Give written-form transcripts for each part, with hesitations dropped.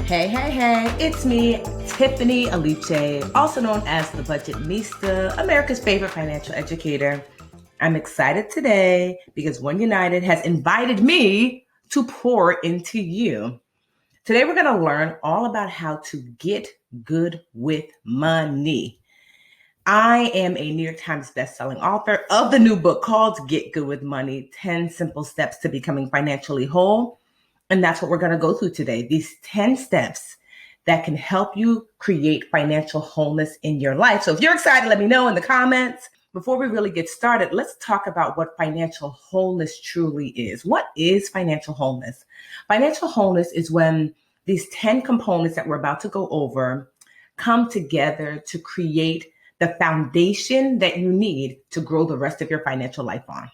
Hey, it's me, Tiffany Aliche, also known as the Budgetnista, America's favorite financial educator. I'm excited today because One United has invited me to pour into you. Today, we're going to learn all about how to get good with money. I am a New York Times bestselling author of the new book called Get Good with Money, 10 Simple Steps to Becoming Financially Whole. And that's what we're going to go through today. These 10 steps that can help you create financial wholeness in your life. So if you're excited, let me know in the comments. Before we really get started, let's talk about what financial wholeness truly is. What is financial wholeness? Financial wholeness is when these 10 components that we're about to go over come together to create the foundation that you need to grow the rest of your financial life on.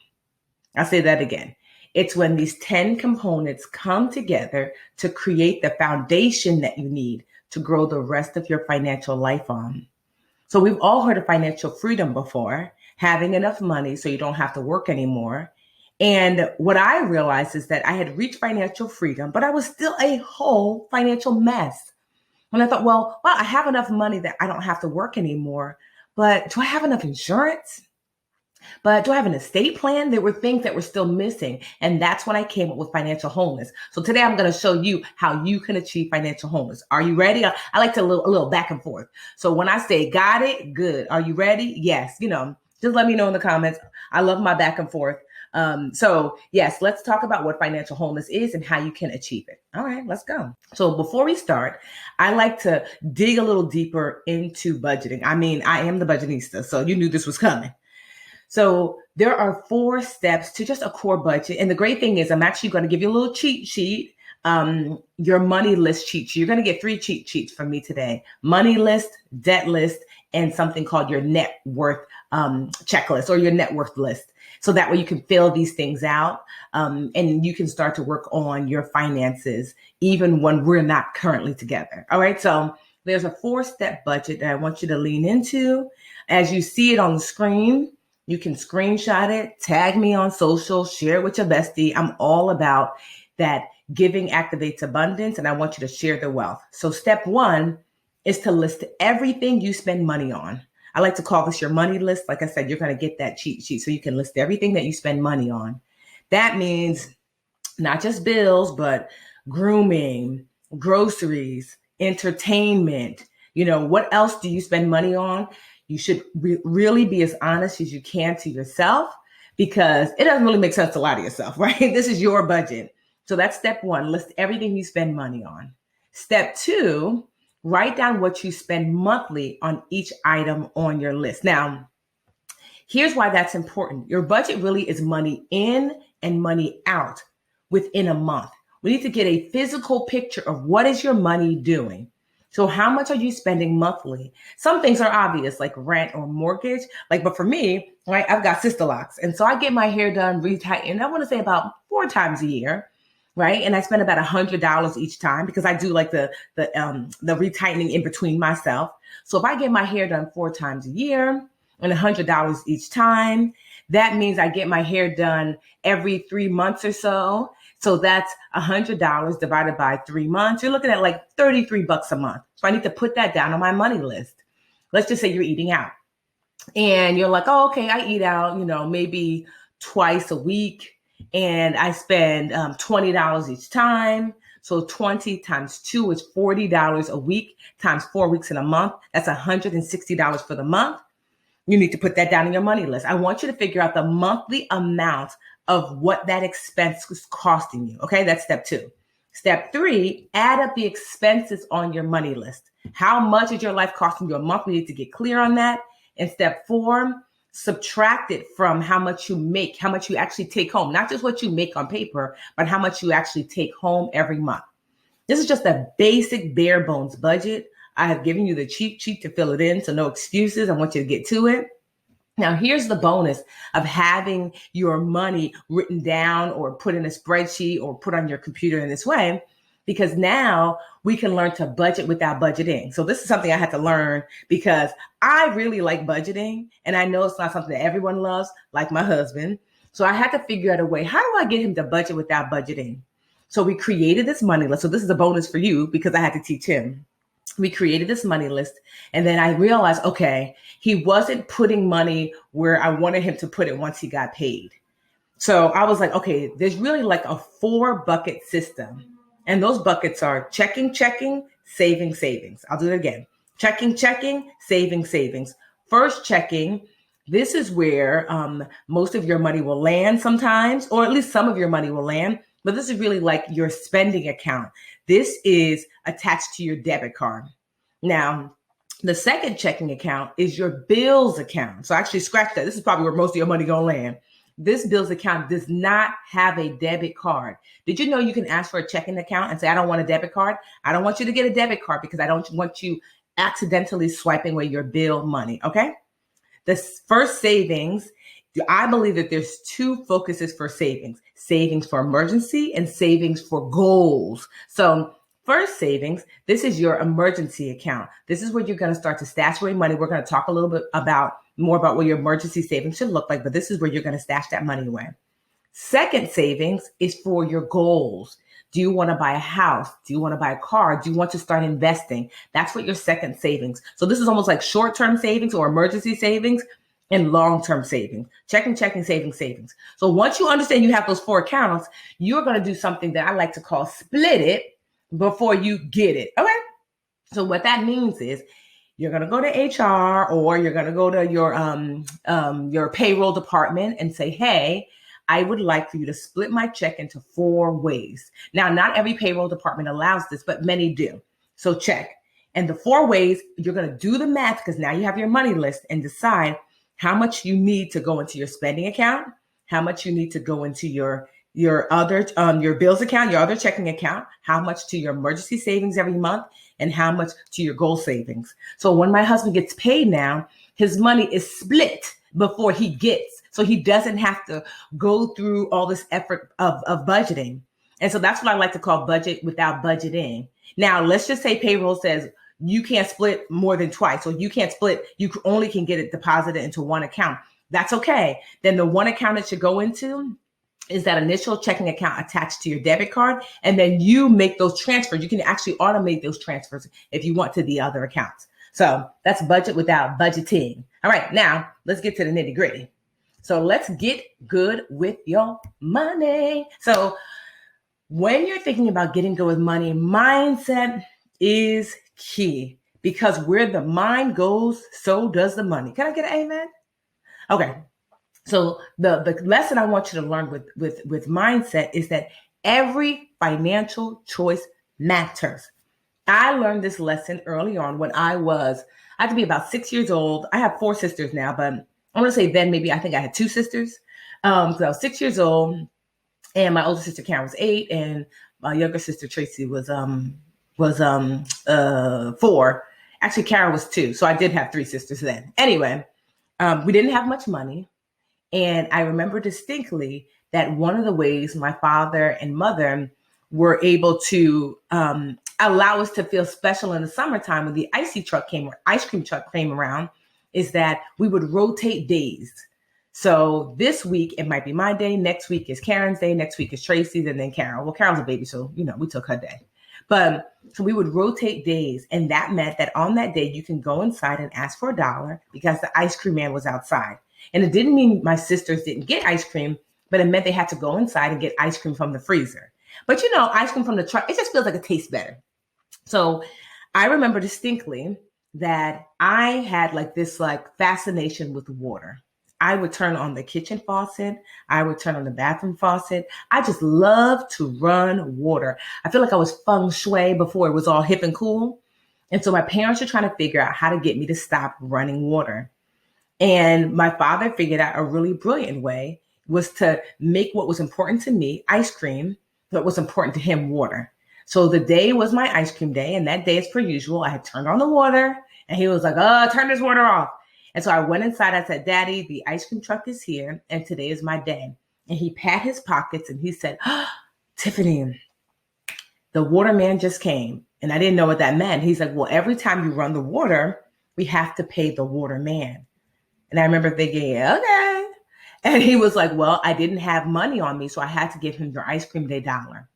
I'll say that again. It's when these 10 components come together to create the foundation that you need to grow the rest of your financial life on. So we've all heard of financial freedom before, having enough money so you don't have to work anymore. And what I realized is that I had reached financial freedom, but I was still a whole financial mess. And I thought, well, I have enough money that I don't have to work anymore, but do I have enough insurance? But do I have an estate plan? There were things that were still missing. And that's when I came up with financial wholeness. So today I'm going to show you how you can achieve financial wholeness. Are you ready? I like to a little back and forth. So when I say got it, good. Are you ready? Yes. Just let me know in the comments. I love my back and forth. So yes, let's talk about what financial wholeness is and how you can achieve it. All right, let's go. So before we start, I like to dig a little deeper into budgeting. I am the budgetnista, so you knew this was coming. So there are 4 steps to just a core budget. And the great thing is I'm actually going to give you a little cheat sheet, your money list cheat sheet. You're going to get 3 cheat sheets from me today: money list, debt list, and something called your net worth checklist or your net worth list. So that way you can fill these things out and you can start to work on your finances even when we're not currently together. All right. So there's a 4-step budget that I want you to lean into. As you see it on the screen, you can screenshot it, tag me on social, share it with your bestie. I'm all about that. Giving activates abundance, and I want you to share the wealth. So step 1 is to list everything you spend money on. I like to call this your money list. Like I said, you're going to get that cheat sheet so you can list everything that you spend money on. That means not just bills, but grooming, groceries, entertainment. What else do you spend money on? You should really be as honest as you can to yourself, because it doesn't really make sense to lie to yourself, right? This is your budget. So that's step 1, list everything you spend money on. Step 2, write down what you spend monthly on each item on your list. Now, here's why that's important. Your budget really is money in and money out within a month. We need to get a physical picture of what is your money doing. So how much are you spending monthly? Some things are obvious, like rent or mortgage. But for me, right, I've got sister locks. And so I get my hair done, retightened, I want to say about 4 times a year, right? And I spend about $100 each time because I do like the retightening in between myself. So if I get my hair done 4 times a year and $100 each time, that means I get my hair done every 3 months or so. So that's $100 divided by 3 months. You're looking at like $33 a month. So I need to put that down on my money list. Let's just say you're eating out and you're like, oh, okay, I eat out, maybe twice a week and I spend $20 each time. So 20 times 2 is $40 a week times 4 weeks in a month. That's $160 for the month. You need to put that down in your money list. I want you to figure out the monthly amount of what that expense is costing you. Okay, that's step 2. Step 3, add up the expenses on your money list. How much is your life costing you a month? We need to get clear on that. And step 4, subtract it from how much you make, how much you actually take home. Not just what you make on paper, but how much you actually take home every month. This is just a basic bare bones budget. I have given you the cheat sheet to fill it in, so no excuses. I want you to get to it. Now, here's the bonus of having your money written down or put in a spreadsheet or put on your computer in this way, because now we can learn to budget without budgeting. So this is something I had to learn because I really like budgeting, and I know it's not something that everyone loves, like my husband. So I had to figure out a way, how do I get him to budget without budgeting? So we created this money list. So this is a bonus for you because I had to teach him. We created this money list. And then I realized, okay, he wasn't putting money where I wanted him to put it once he got paid. So I was like, okay, there's really like a 4-bucket system. And those buckets are checking, saving, savings. I'll do it again. Checking, saving, savings. First checking, this is where most of your money will land sometimes, or at least some of your money will land. But this is really like your spending account. This is attached to your debit card. Now, the second checking account is your bills account. So actually scratch that. This is probably where most of your money gonna land. This bills account does not have a debit card. Did you know you can ask for a checking account and say, I don't want a debit card? I don't want you to get a debit card because I don't want you accidentally swiping away your bill money, okay? The first savings, I believe that there's 2 focuses for savings. Savings for emergency and savings for goals. So first savings, this is your emergency account. This is where you're going to start to stash away money. We're going to talk a little bit more about what your emergency savings should look like, but this is where you're going to stash that money away. Second savings is for your goals. Do you want to buy a house? Do you want to buy a car? Do you want to start investing? That's what your second savings. So this is almost like short-term savings or emergency savings and long-term savings. Checking, saving, savings. So once you understand you have those 4 accounts, you're going to do something that I like to call split it before you get it. Okay. So what that means is you're going to go to HR or you're going to go to your payroll department and say, hey, I would like for you to split my check into 4 ways. Now, not every payroll department allows this, but many do. So check. And the 4 ways, you're going to do the math because now you have your money list and decide how much you need to go into your spending account, how much you need to go into your other your bills account, your other checking account, how much to your emergency savings every month, and how much to your goal savings. So when my husband gets paid now, his money is split before he gets, so he doesn't have to go through all this effort of budgeting. And so that's what I like to call budget without budgeting. Now, let's just say payroll says you can't split more than twice. So you can't split, you only can get it deposited into one account. That's okay. Then the one account it should go into is that initial checking account attached to your debit card. And then you make those transfers. You can actually automate those transfers if you want to the other accounts. So that's budget without budgeting. All right, now let's get to the nitty gritty. So let's get good with your money. So when you're thinking about getting good with money, mindset is key because where the mind goes, so does the money. Can I get an amen? Okay. So the lesson I want you to learn with mindset is that every financial choice matters. I learned this lesson early on when I had to be about 6 years old. I have 4 sisters now, but I want to say then maybe I think I had 2 sisters. So I was 6 years old, and my older sister Karen was 8, and my younger sister Tracy was 4. Actually, Karen was 2, so I did have 3 sisters then. Anyway, we didn't have much money. And I remember distinctly that one of the ways my father and mother were able to allow us to feel special in the summertime when the ice cream truck came around is that we would rotate days. So this week, it might be my day. Next week is Karen's day. Next week is Tracy's, and then Karen. Well, Karen's a baby, so, we took her day. But so we would rotate days. And that meant that on that day, you can go inside and ask for $1 because the ice cream man was outside. And it didn't mean my sisters didn't get ice cream, but it meant they had to go inside and get ice cream from the freezer. But ice cream from the truck, it just feels like it tastes better. So I remember distinctly that I had this fascination with water. I would turn on the kitchen faucet. I would turn on the bathroom faucet. I just love to run water. I feel like I was feng shui before it was all hip and cool. And so my parents were trying to figure out how to get me to stop running water. And my father figured out a really brilliant way was to make what was important to me, ice cream, what was important to him, water. So the day was my ice cream day. And that day, as per usual, I had turned on the water and he was like, turn this water off. And so I went inside. I said, Daddy, the ice cream truck is here. And today is my day. And he pat his pockets and he said, Tiffany, the water man just came. And I didn't know what that meant. He's like, well, every time you run the water, we have to pay the water man. And I remember thinking, okay. And he was like, well, I didn't have money on me, so I had to give him your ice cream day $1.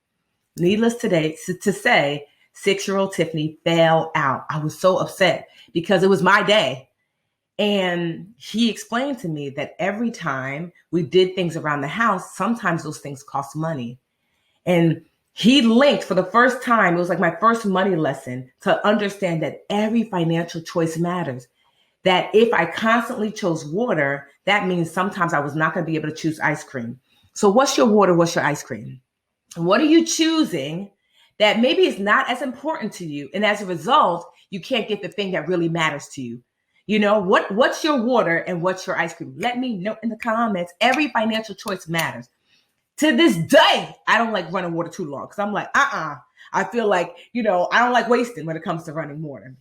Needless to say, 6-year-old Tiffany fell out. I was so upset because it was my day. And he explained to me that every time we did things around the house, sometimes those things cost money. And he linked for the first time, it was like my first money lesson, to understand that every financial choice matters. That if I constantly chose water, that means sometimes I was not going to be able to choose ice cream. So what's your water? What's your ice cream? What are you choosing that maybe is not as important to you? And as a result, you can't get the thing that really matters to you. You know, what's your water and what's your ice cream? Let me know in the comments. Every financial choice matters. To this day, I don't like running water too long because I'm like, I feel like, I don't like wasting when it comes to running water.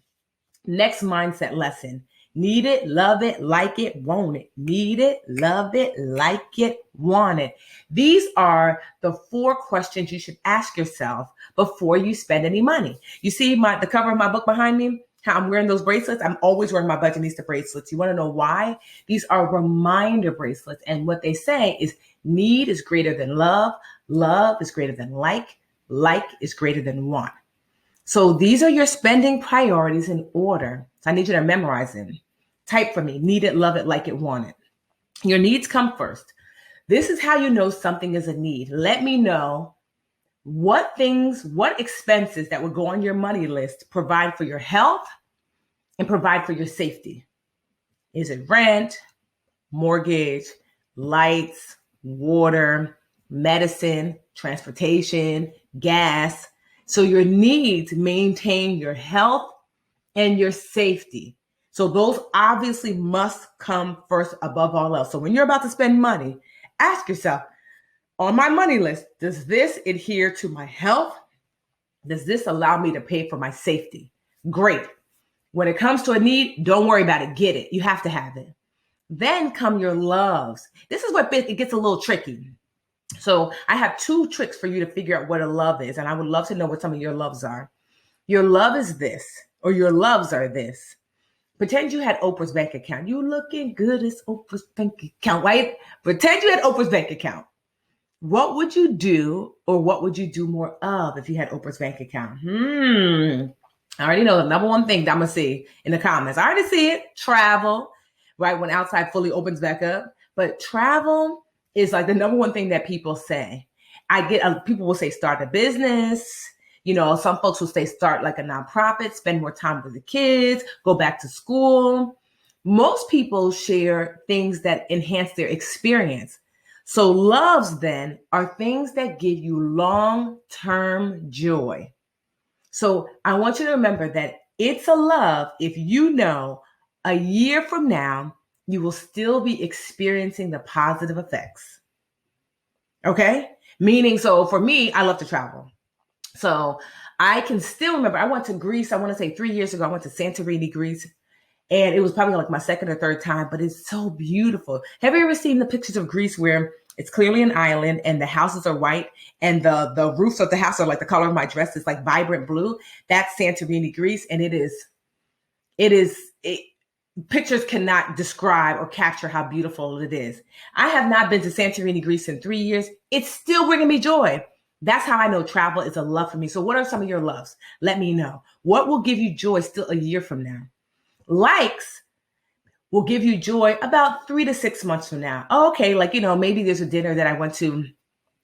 Next mindset lesson. Need it, love it, like it, want it. Need it, love it, like it, want it. These are the 4 questions you should ask yourself before you spend any money. You see the cover of my book behind me? How I'm wearing those bracelets? I'm always wearing my Budgetnista bracelets. You want to know why? These are reminder bracelets. And what they say is need is greater than love is greater than like is greater than want. So these are your spending priorities in order. So I need you to memorize them. Type for me, need it, love it, like it, want it. Your needs come first. This is how you know something is a need. Let me know what expenses that would go on your money list provide for your health and provide for your safety. Is it rent, mortgage, lights, water, medicine, transportation, gas? So your needs maintain your health and your safety. So those obviously must come first above all else. So when you're about to spend money, ask yourself, on my money list, does this adhere to my health? Does this allow me to pay for my safety? Great. When it comes to a need, don't worry about it. Get it. You have to have it. Then come your loves. This is where it gets a little tricky. So I have 2 tricks for you to figure out what a love is. And I would love to know what some of your loves are. Your love is this, or your loves are this. Pretend you had Oprah's bank account. You looking good as Oprah's bank account, right? Pretend you had Oprah's bank account. What would you do, or what would you do more of if you had Oprah's bank account? I already know the number one thing that I'm going to see in the comments. I already see it. Travel, right? When outside fully opens back up. But travel is like the number one thing that people say. People will say start a business. Some folks will say start like a nonprofit, spend more time with the kids, go back to school. Most people share things that enhance their experience. So loves then are things that give you long-term joy. So I want you to remember that it's a love if you know a year from now, you will still be experiencing the positive effects. Okay? Meaning, so for me, I love to travel. So I can still remember, I went to Greece, I want to say 3 years ago, I went to Santorini, Greece. And it was probably like my 2nd or 3rd time, but it's so beautiful. Have you ever seen the pictures of Greece where it's clearly an island and the houses are white and the roofs of the house are like the color of my dress? It's like vibrant blue. That's Santorini, Greece. And pictures cannot describe or capture how beautiful it is. I have not been to Santorini, Greece in 3 years. It's still bringing me joy. That's how I know travel is a love for me. So what are some of your loves? Let me know. What will give you joy still a year from now? Likes will give you joy about 3 to 6 months from now. Okay, maybe there's a dinner that I went to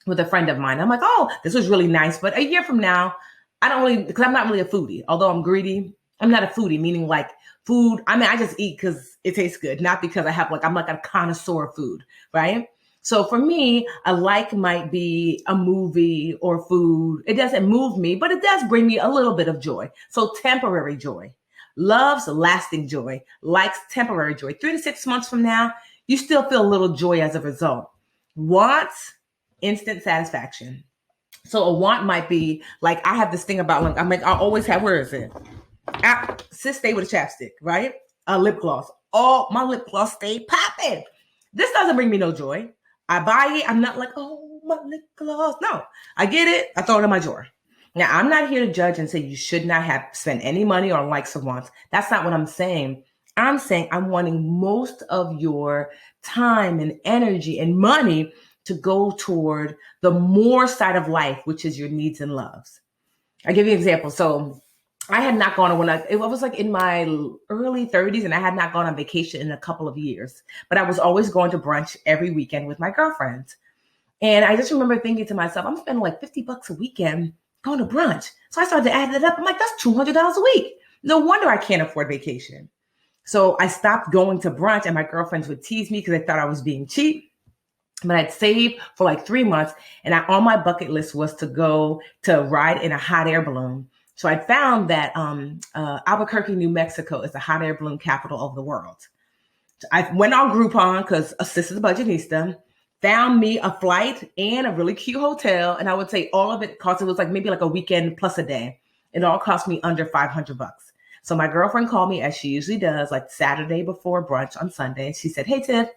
with a friend of mine. I'm like, oh, this was really nice. But a year from now, because I'm not really a foodie. Although I'm greedy, I'm not a foodie, meaning like food. I just eat because it tastes good, not because I'm like a connoisseur of food, right? So for me, a like might be a movie or food. It doesn't move me, but it does bring me a little bit of joy. So temporary joy. Loves, lasting joy. Likes, temporary joy. 3 to 6 months from now, you still feel a little joy as a result. Wants, instant satisfaction. So a want might be like, I have this thing about, I always have, where is it? Sis stay with a chapstick, right? A lip gloss. Oh, my lip gloss stay popping. This doesn't bring me no joy. I buy it. I'm not like, oh, my lip gloss. No, I get it. I throw it in my drawer. Now, I'm not here to judge and say you should not have spent any money on likes or wants. That's not what I'm saying. I'm saying I'm wanting most of your time and energy and money to go toward the more side of life, which is your needs and loves. I'll give you an example. So I had not gone on it was like in my early 30s, and I had not gone on vacation in a couple of years, but I was always going to brunch every weekend with my girlfriends. And I just remember thinking to myself, I'm spending like $50 a weekend going to brunch. So I started to add it up. I'm like, that's $200 a week. No wonder I can't afford vacation. So I stopped going to brunch, and my girlfriends would tease me because they thought I was being cheap. But I'd saved for like 3 months, and on my bucket list was to go to ride in a hot air balloon. So I found that Albuquerque, New Mexico is the hot air balloon capital of the world. So I went on Groupon because Assist is a Budgetnista, found me a flight and a really cute hotel. And I would say all of it cost, it was like maybe like a weekend plus a day. It all cost me under $500. So my girlfriend called me, as she usually does, like Saturday before brunch on Sunday. And she said, hey, Tiff,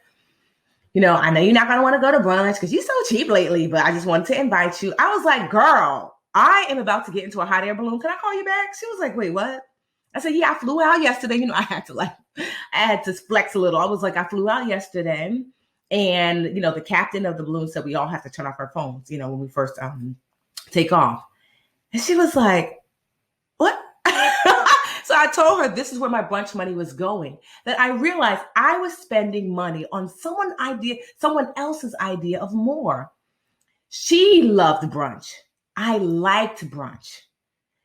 I know you're not going to want to go to brunch because you're so cheap lately, but I just wanted to invite you. I was like, girl, I am about to get into a hot air balloon. Can I call you back? She was like, wait, what? I said, yeah, I flew out yesterday. I had to flex a little. I was like, I flew out yesterday. And, the captain of the balloon said we all have to turn off our phones, when we first take off. And she was like, what? So I told her this is where my brunch money was going, that I realized I was spending money on someone else's idea of more. She loved brunch. I liked brunch.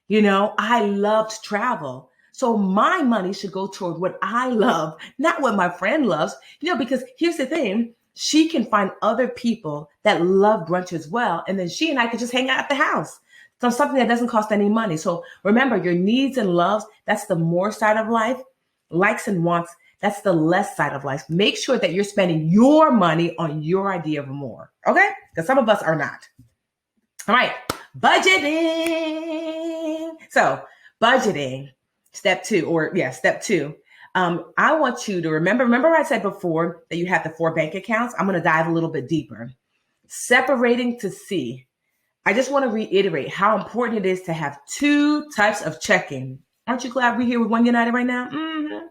I loved travel. So my money should go toward what I love, not what my friend loves, because here's the thing. She can find other people that love brunch as well. And then she and I could just hang out at the house. So something that doesn't cost any money. So remember, your needs and loves, that's the more side of life. Likes and wants, that's the less side of life. Make sure that you're spending your money on your idea of more. Okay? Because some of us are not. All right. Budgeting. So budgeting, step two. I want you to remember I said before that you have the 4 bank accounts. I'm going to dive a little bit deeper. Separating to see. I just want to reiterate how important it is to have 2 types of checking. Aren't you glad we're here with One United right now? Mm-hmm.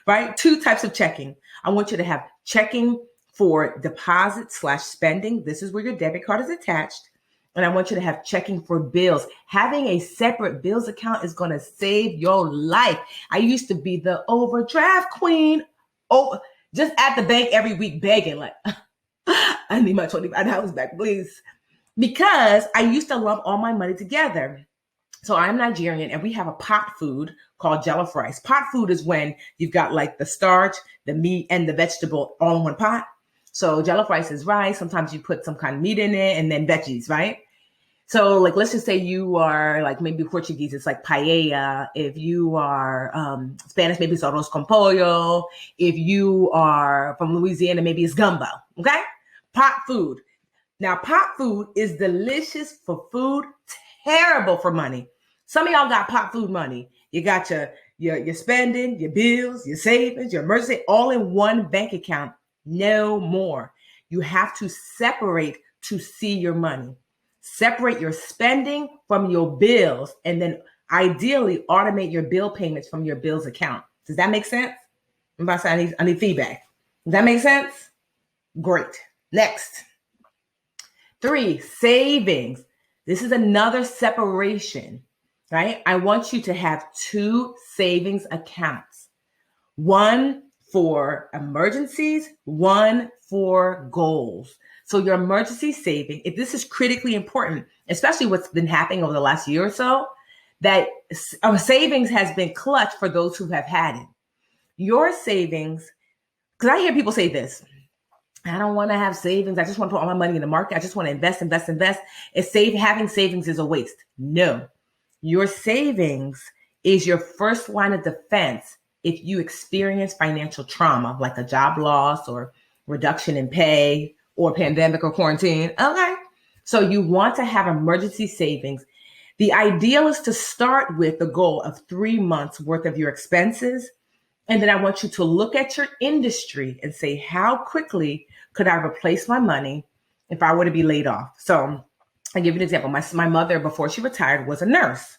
Right? 2 types of checking. I want you to have checking for deposit/spending. This is where your debit card is attached. And I want you to have checking for bills. Having a separate bills account is going to save your life. I used to be the overdraft queen. Oh, just at the bank every week begging, like, I need my $25 back, please. Because I used to lump all my money together. So I'm Nigerian, and we have a pot food called jollof rice. Pot food is when you've got like the starch, the meat, and the vegetable all in one pot. So jollof rice is rice. Sometimes you put some kind of meat in it and then veggies, right? So like, let's just say you are like maybe Portuguese, it's like paella. If you are Spanish, maybe it's arroz con pollo. If you are from Louisiana, maybe it's gumbo, okay? Pot food. Now, pot food is delicious for food, terrible for money. Some of y'all got pot food money. You got your spending, your bills, your savings, your emergency, all in one bank account. No more. You have to separate to see your money. Separate your spending from your bills, and then ideally automate your bill payments from your bills account. Does that make sense? I'm about to say I need feedback. Does that make sense? Great. Next. 3, savings. This is another separation, right? I want you to have 2 savings accounts. 1 for emergencies, 1 for goals. So your emergency saving, if this is critically important, especially what's been happening over the last year or so, that savings has been clutch for those who have had it. Your savings, because I hear people say this, I don't want to have savings. I just want to put all my money in the market. I just want to invest. Having savings is a waste. No, your savings is your first line of defense if you experience financial trauma, like a job loss or reduction in pay or pandemic or quarantine. Okay. So you want to have emergency savings. The ideal is to start with the goal of 3 months worth of your expenses. And then I want you to look at your industry and say, how quickly could I replace my money if I were to be laid off? So I'll give you an example. My mother, before she retired, was a nurse.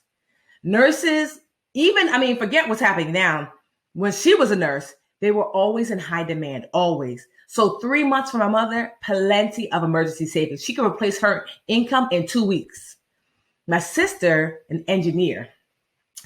Nurses, forget what's happening now. When she was a nurse, they were always in high demand, always. So 3 months for my mother, plenty of emergency savings. She can replace her income in 2 weeks. My sister, an engineer.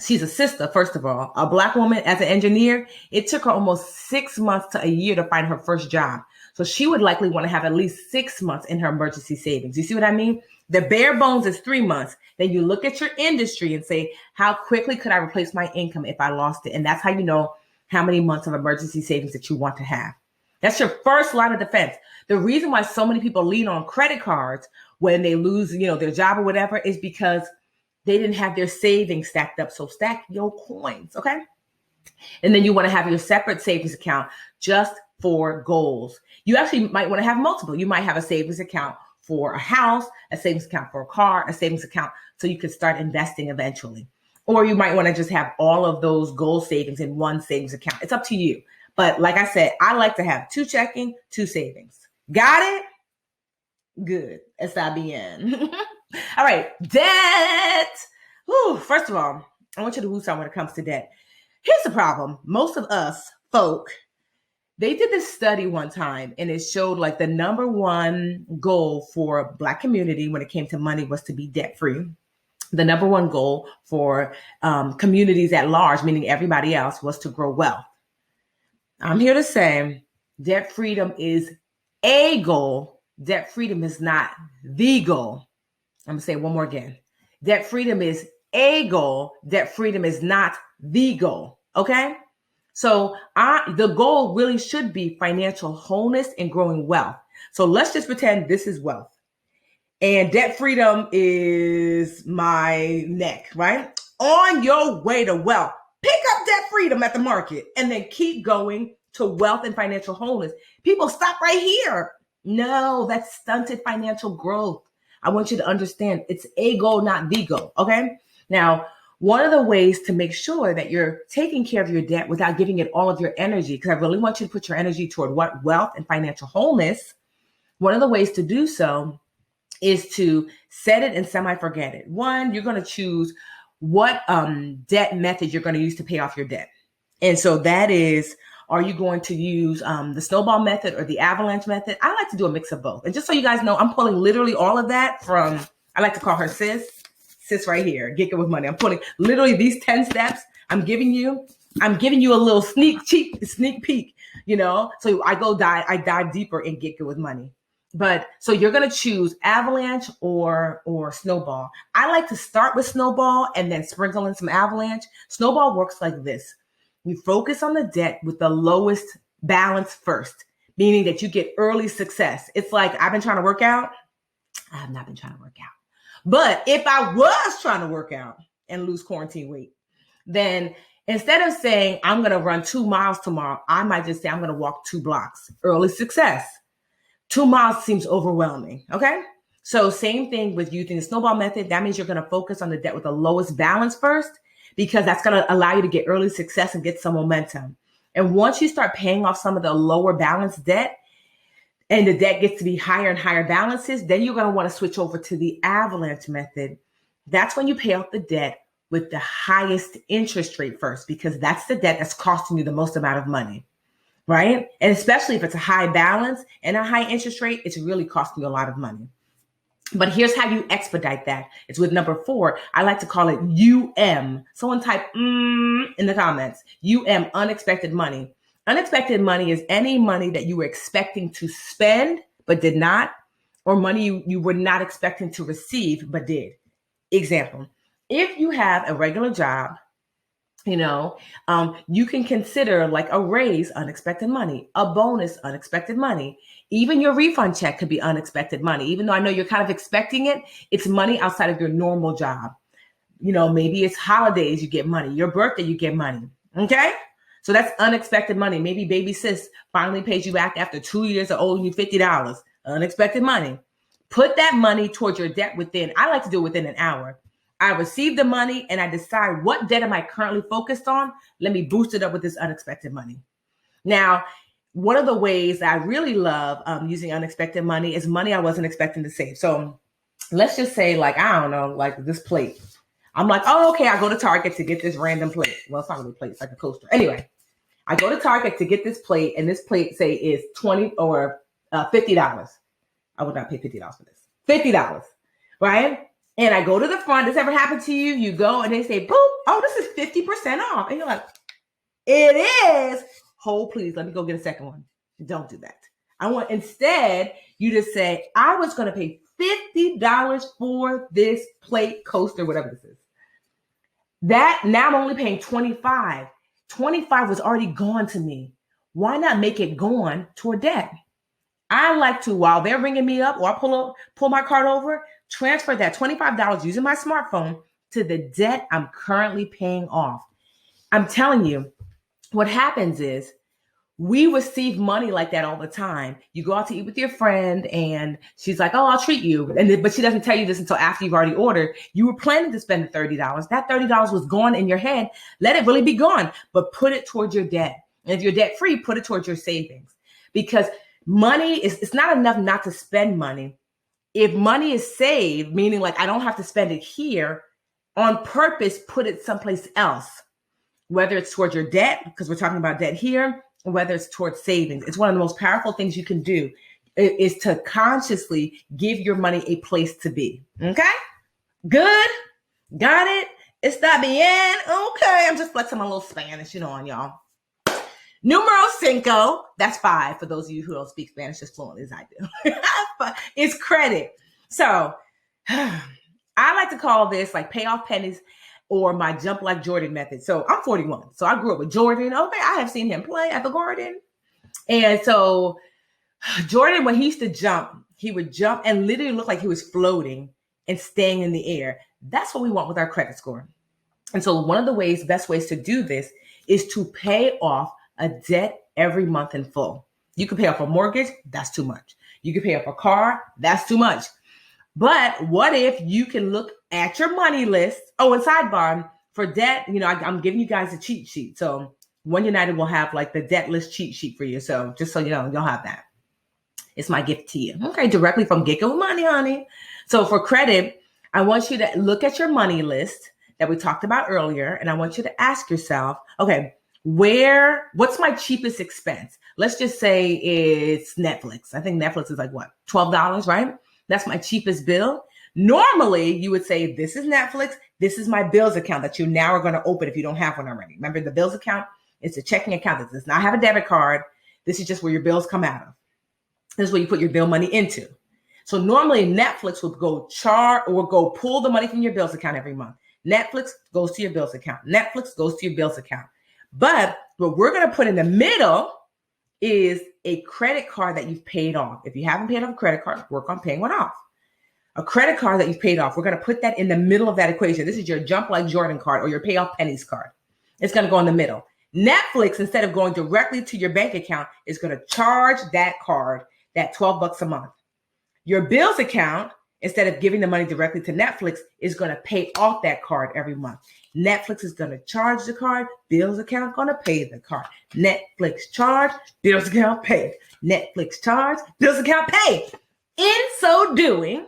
She's a sister, first of all, a Black woman as an engineer. It took her almost 6 months to a year to find her first job. So she would likely want to have at least 6 months in her emergency savings. You see what I mean? The bare bones is 3 months. Then you look at your industry and say, how quickly could I replace my income if I lost it? And that's how you know how many months of emergency savings that you want to have. That's your first line of defense. The reason why so many people lean on credit cards when they lose, their job or whatever is because they didn't have their savings stacked up. So stack your coins, okay? And then you want to have your separate savings account just for goals. You actually might want to have multiple. You might have a savings account for a house, a savings account for a car, a savings account so you can start investing eventually. Or you might want to just have all of those goal savings in one savings account. It's up to you. But like I said, I like to have 2 checking, 2 savings. Got it? Good. Está bien. All right. Debt. Whew. First of all, I want you to lose out when it comes to debt. Here's the problem. Most of us folk, they did this study one time and it showed like the number one goal for Black community when it came to money was to be debt free. The number one goal for communities at large, meaning everybody else, was to grow wealth. I'm here to say debt freedom is a goal. Debt freedom is not the goal. I'm going to say it one more again. Debt freedom is a goal. Debt freedom is not the goal. Okay? So the goal really should be financial wholeness and growing wealth. So let's just pretend this is wealth. And debt freedom is my neck, right? On your way to wealth, pick up debt freedom at the market and then keep going to wealth and financial wholeness. People stop right here. No, that's stunted financial growth. I want you to understand it's a goal, not the goal. Okay. Now, one of the ways to make sure that you're taking care of your debt without giving it all of your energy, because I really want you to put your energy toward what wealth and financial wholeness. One of the ways to do so is to set it and semi-forget it. One, you're going to choose what debt method you're going to use to pay off your debt. And so that is, are you going to use the snowball method or the avalanche method? I like to do a mix of both. And just so you guys know, I'm pulling literally all of that from, I like to call her sis right here, Get Good with Money. I'm pulling literally these 10 steps I'm giving you a little sneak peek, so I dive deeper and Get Good with Money. But so you're going to choose avalanche or snowball. I like to start with snowball and then sprinkle in some avalanche. Snowball works like this. You focus on the debt with the lowest balance first, meaning that you get early success. It's like, I've been trying to work out. I have not been trying to work out. But if I was trying to work out and lose quarantine weight, then instead of saying, I'm going to run 2 miles tomorrow, I might just say, I'm going to walk 2 blocks. Early success. 2 miles seems overwhelming. Okay. So same thing with using the snowball method. That means you're going to focus on the debt with the lowest balance first, because that's going to allow you to get early success and get some momentum. And once you start paying off some of the lower balance debt and the debt gets to be higher and higher balances, then you're going to want to switch over to the avalanche method. That's when you pay off the debt with the highest interest rate first, because that's the debt that's costing you the most amount of money. Right? And especially if it's a high balance and a high interest rate, it's really costing you a lot of money. But here's how you expedite that. It's with number 4. I like to call it UM. Someone type in the comments. UM, unexpected money. Unexpected money is any money that you were expecting to spend but did not, or money you were not expecting to receive but did. Example, if you have a regular job, you can consider like a raise, unexpected money, a bonus, unexpected money. Even your refund check could be unexpected money. Even though I know you're kind of expecting it, it's money outside of your normal job. Maybe it's holidays, you get money. Your birthday, you get money. Okay? So that's unexpected money. Maybe baby sis finally pays you back after 2 years of owing you $50. Unexpected money. Put that money towards your debt within, I like to do it within an hour. I receive the money and I decide what debt am I currently focused on. Let me boost it up with this unexpected money. Now, one of the ways I really love using unexpected money is money I wasn't expecting to save. So let's just say like this plate. I'm like, oh, okay, I go to Target to get this random plate. Well, it's not really a plate, it's like a coaster. Anyway, I go to Target to get this plate, and this plate say is $20 or $50. I would not pay $50 for this. $50, right? And I go to the front. This ever happened to you? You go and they say, boop, oh, this is 50% off. And you're like, it is. Hold, please. Let me go get a second one. Don't do that. I want instead you to say, I was going to pay $50 for this plate, coaster, whatever this is. That now I'm only paying $25. $25 was already gone to me. Why not make it gone toward debt? I like to, while they're ringing me up or I pull my card over, transfer that $25 using my smartphone to the debt I'm currently paying off. I'm telling you, what happens is we receive money like that all the time. You go out to eat with your friend and she's like, oh, I'll treat you. But she doesn't tell you this until after you've already ordered. You were planning to spend the $30. That $30 was gone in your head. Let it really be gone, but put it towards your debt. And if you're debt free, put it towards your savings, because money it's not enough not to spend money. If money is saved, meaning like I don't have to spend it here, on purpose, put it someplace else, whether it's towards your debt, because we're talking about debt here, or whether it's towards savings. It's one of the most powerful things you can do is to consciously give your money a place to be. Okay? Good? Got it? Está bien? Okay. I'm just flexing my little Spanish, on y'all. Numero cinco, that's 5 for those of you who don't speak Spanish as fluently as I do. It's credit. So I like to call this like pay off pennies or my jump like Jordan method. So I'm 41. So I grew up with Jordan. Okay, I have seen him play at the Garden. And so Jordan, when he used to jump, he would jump and literally look like he was floating and staying in the air. That's what we want with our credit score. And so one of the best ways to do this is to pay off a debt every month in full. You can pay off a mortgage. That's too much. You can pay off a car. That's too much. But what if you can look at your money list? Oh, and sidebar for debt, I'm giving you guys a cheat sheet. So One United will have like the debt list cheat sheet for you. So just so you know, you'll have that. It's my gift to you. Okay, directly from Get Good Money, honey. So for credit, I want you to look at your money list that we talked about earlier. And I want you to ask yourself, okay, what's my cheapest expense? Let's just say it's Netflix. I think Netflix is like what, $12, right? That's my cheapest bill. Normally you would say, this is Netflix. This is my bills account that you now are going to open if you don't have one already. Remember, the bills account is a checking account that does not have a debit card. This is just where your bills come out of. This is where you put your bill money into. So normally Netflix would go pull the money from your bills account every month. Netflix goes to your bills account. Netflix goes to your bills account. But what we're going to put in the middle is a credit card that you've paid off. If you haven't paid off a credit card, work on paying one off. A credit card that you've paid off, we're going to put that in the middle of that equation. This is your Jump Like Jordan card or your Pay Off Pennies card. It's going to go in the middle. Netflix, instead of going directly to your bank account, is going to charge that card that $12 a month. Your bills account, instead of giving the money directly to Netflix, is going to pay off that card every month. Netflix is going to charge the card. Bills account going to pay the card. Netflix charge, bills account pay. Netflix charge, bills account pay. In so doing,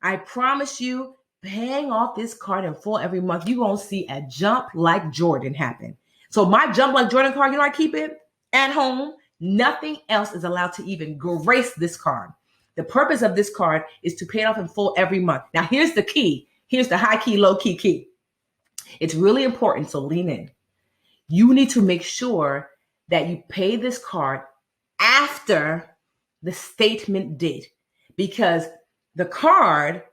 I promise you, paying off this card in full every month, you're going to see a jump like Jordan happen. So my Jump Like Jordan card, I keep it at home. Nothing else is allowed to even grace this card. The purpose of this card is to pay it off in full every month. Now, here's the key. Here's the high key, low key. It's really important, so lean in. You need to make sure that you pay this card after the statement date, because the card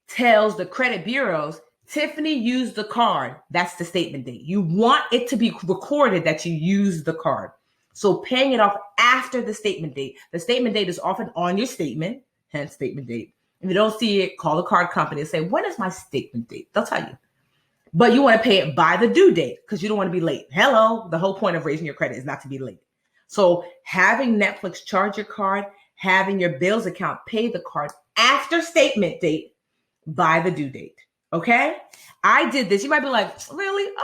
tells the credit bureaus, Tiffany used the card. That's the statement date. You want it to be recorded that you used the card. So paying it off after the statement date. The statement date is often on your statement, hence statement date. If you don't see it, call the card company and say, when is my statement date? They'll tell you. But you want to pay it by the due date because you don't want to be late. Hello, the whole point of raising your credit is not to be late. So having Netflix charge your card, having your bills account pay the card after statement date by the due date. Okay? I did this. You might be like, really? Okay.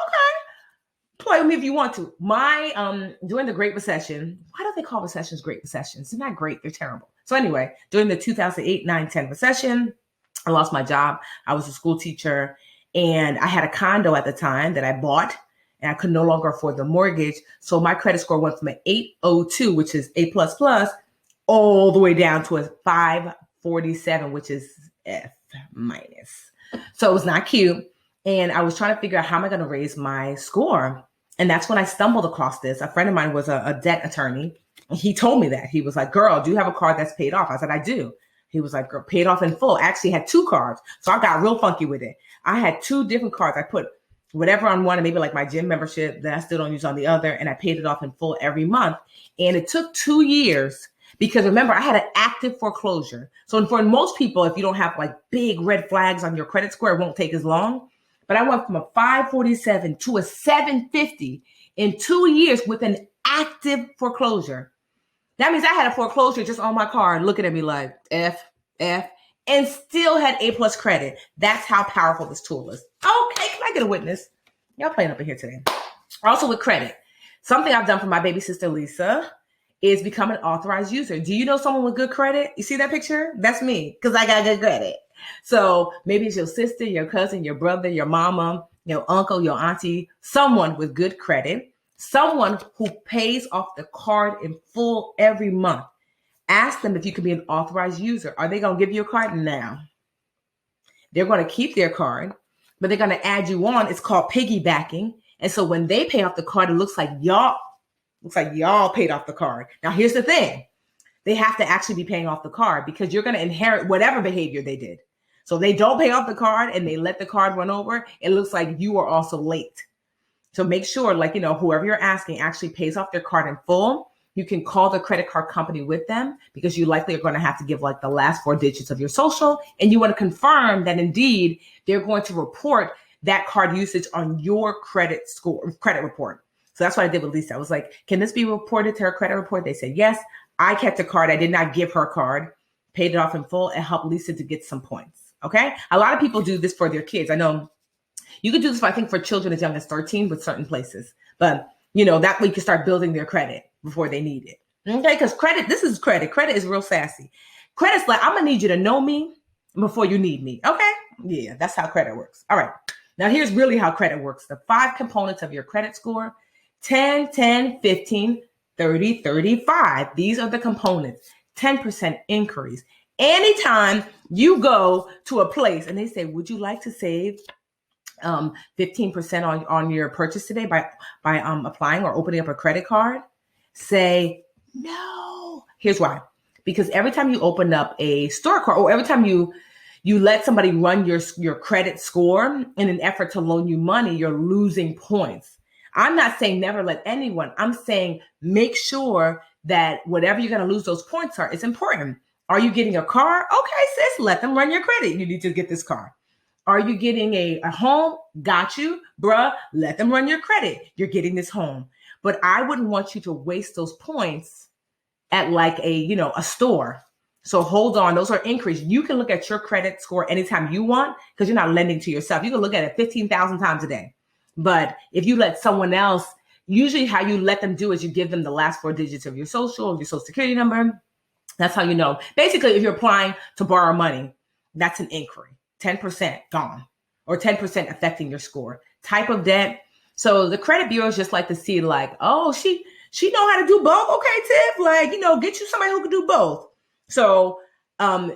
Play with me if you want to. During the Great Recession, why do they call recessions Great Recessions? They're not great. They're terrible. So anyway, during the 2008, 9, 10 recession, I lost my job. I was a school teacher and I had a condo at the time that I bought and I could no longer afford the mortgage. So my credit score went from an 802, which is A++, all the way down to a 547, which is F minus. So it was not cute. And I was trying to figure out how am I going to raise my score? And that's when I stumbled across this. A friend of mine was a debt attorney. He told me that. He was like, girl, do you have a card that's paid off? I said, I do. He was like, girl, paid off in full. I actually had 2 cards. So I got real funky with it. I had 2 different cards. I put whatever on one and maybe like my gym membership that I still don't use on the other. And I paid it off in full every month. And it took 2 years because remember, I had an active foreclosure. So for most people, if you don't have like big red flags on your credit score, it won't take as long. But I went from a 547 to a 750 in 2 years with an active foreclosure. That means I had a foreclosure just on my car looking at me like F, and still had A+ credit. That's how powerful this tool is. Okay, can I get a witness? Y'all playing up in here today. Also with credit, something I've done for my baby sister, Lisa, is become an authorized user. Do you know someone with good credit? You see that picture? That's me, because I got good credit. So maybe it's your sister, your cousin, your brother, your mama, your uncle, your auntie, someone with good credit, someone who pays off the card in full every month. Ask them if you could be an authorized user. Are they going to give you a card? No. They're going to keep their card, but they're going to add you on. It's called piggybacking. And so when they pay off the card, it looks like y'all paid off the card. Now, here's the thing. They have to actually be paying off the card because you're going to inherit whatever behavior they did. So if they don't pay off the card and they let the card run over, it looks like you are also late. So make sure, whoever you're asking actually pays off their card in full. You can call the credit card company with them because you likely are going to have to give like the last 4 digits of your social. And you want to confirm that indeed they're going to report that card usage on your credit report. So that's what I did with Lisa. I was like, can this be reported to her credit report? They said, yes. I kept a card. I did not give her a card, paid it off in full, and helped Lisa to get some points. Okay. A lot of people do this for their kids. I know you could do this, I think, for children as young as 13 with certain places. But, that way you can start building their credit before they need it. Okay. Because this is credit. Credit is real sassy. Credit's like, I'm going to need you to know me before you need me. Okay. Yeah. That's how credit works. All right. Now here's really how credit works. The 5 components of your credit score, 10, 10, 15, 30, 35. These are the components. 10% increase. Anytime you go to a place and they say, would you like to save 15% on your purchase today by applying or opening up a credit card? Say no. Here's why. Because every time you open up a store card or every time you let somebody run your credit score in an effort to loan you money, you're losing points. I'm not saying never let anyone. I'm saying make sure that whatever you're going to lose those points are, it's important. Are you getting a car? Okay, sis, let them run your credit. You need to get this car. Are you getting a home? Got you, bruh. Let them run your credit. You're getting this home. But I wouldn't want you to waste those points at like a store. So hold on. Those are increased. You can look at your credit score anytime you want because you're not lending to yourself. You can look at it 15,000 times a day. But if you let someone else, usually how you let them do is you give them the last 4 digits of your social security number. That's how you know. Basically, if you're applying to borrow money, that's an inquiry. 10% gone or 10% affecting your score. Type of debt. So the credit bureaus just like to see like, oh, she know how to do both. Okay, Tiff, get you somebody who can do both. So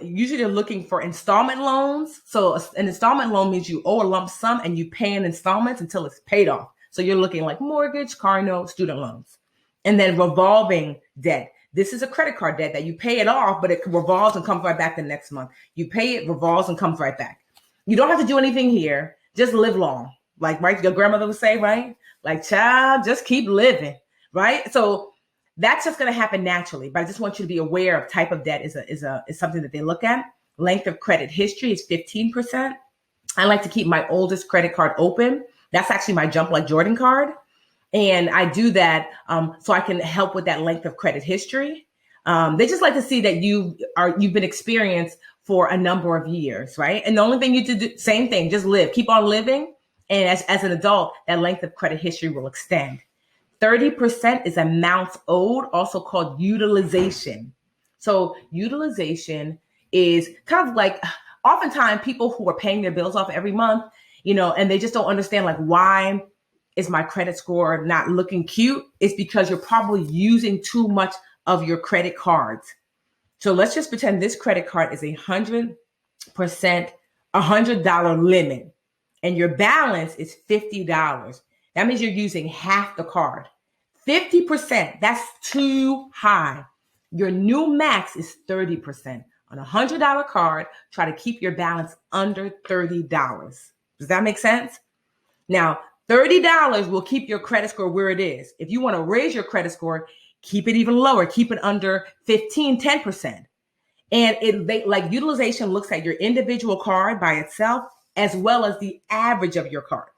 usually they're looking for installment loans. So an installment loan means you owe a lump sum and you pay in installments until it's paid off. So you're looking like mortgage, car note, student loans. And then revolving debt. This is a credit card debt that you pay it off, but it revolves and comes right back the next month. You pay it, revolves, and comes right back. You don't have to do anything here. Just live long. Like, right, your grandmother would say, right? Like, child, just keep living, right? So that's just going to happen naturally. But I just want you to be aware of type of debt is something that they look at. Length of credit history is 15%. I like to keep my oldest credit card open. That's actually my Jump Like Jordan card. And I do that so I can help with that length of credit history. They just like to see that you've been experienced for a number of years, right? And the only thing you do, same thing, just live, keep on living. And as an adult, that length of credit history will extend. 30% is amounts owed, also called utilization. So utilization is kind of like, oftentimes people who are paying their bills off every month, and they just don't understand like why is my credit score not looking cute? It's because you're probably using too much of your credit cards. So let's just pretend this credit card is 100%, $100 limit, and your balance is $50. That means you're using half the card. 50%, that's too high. Your new max is 30%. On a $100 card, try to keep your balance under $30. Does that make sense? Now, $30 will keep your credit score where it is. If you want to raise your credit score, keep it even lower. Keep it under 10%. And utilization looks at your individual card by itself as well as the average of your cards.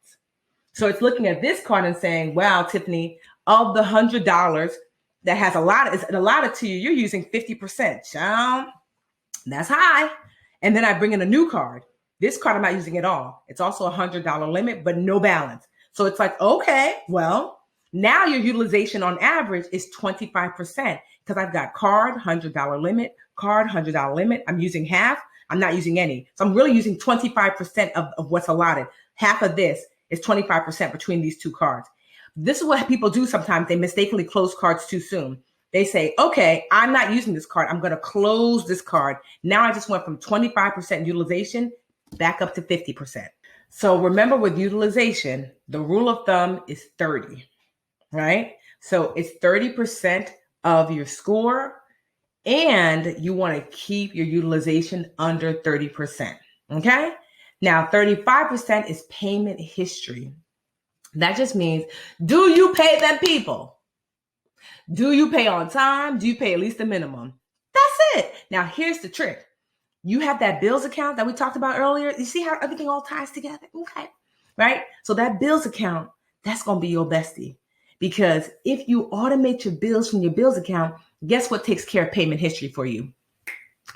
So it's looking at this card and saying, wow, Tiffany, of the $100 that has allotted to you, you're using 50%. Child, that's high. And then I bring in a new card. This card I'm not using at all. It's also a $100 limit, but no balance. So it's like, okay, well, now your utilization on average is 25% because I've got card, $100 limit, card, $100 limit. I'm using half. I'm not using any. So I'm really using 25% of what's allotted. Half of this is 25% between these two cards. This is what people do sometimes. They mistakenly close cards too soon. They say, okay, I'm not using this card. I'm going to close this card. Now I just went from 25% utilization back up to 50%. So remember, with utilization, the rule of thumb is 30, right? So it's 30% of your score, and you want to keep your utilization under 30%, okay? Now, 35% is payment history. That just means, do you pay them people? Do you pay on time? Do you pay at least the minimum? That's it. Now, here's the trick. You have that bills account that we talked about earlier. You see how everything all ties together? Okay, right? So that bills account, that's going to be your bestie. Because if you automate your bills from your bills account, guess what takes care of payment history for you?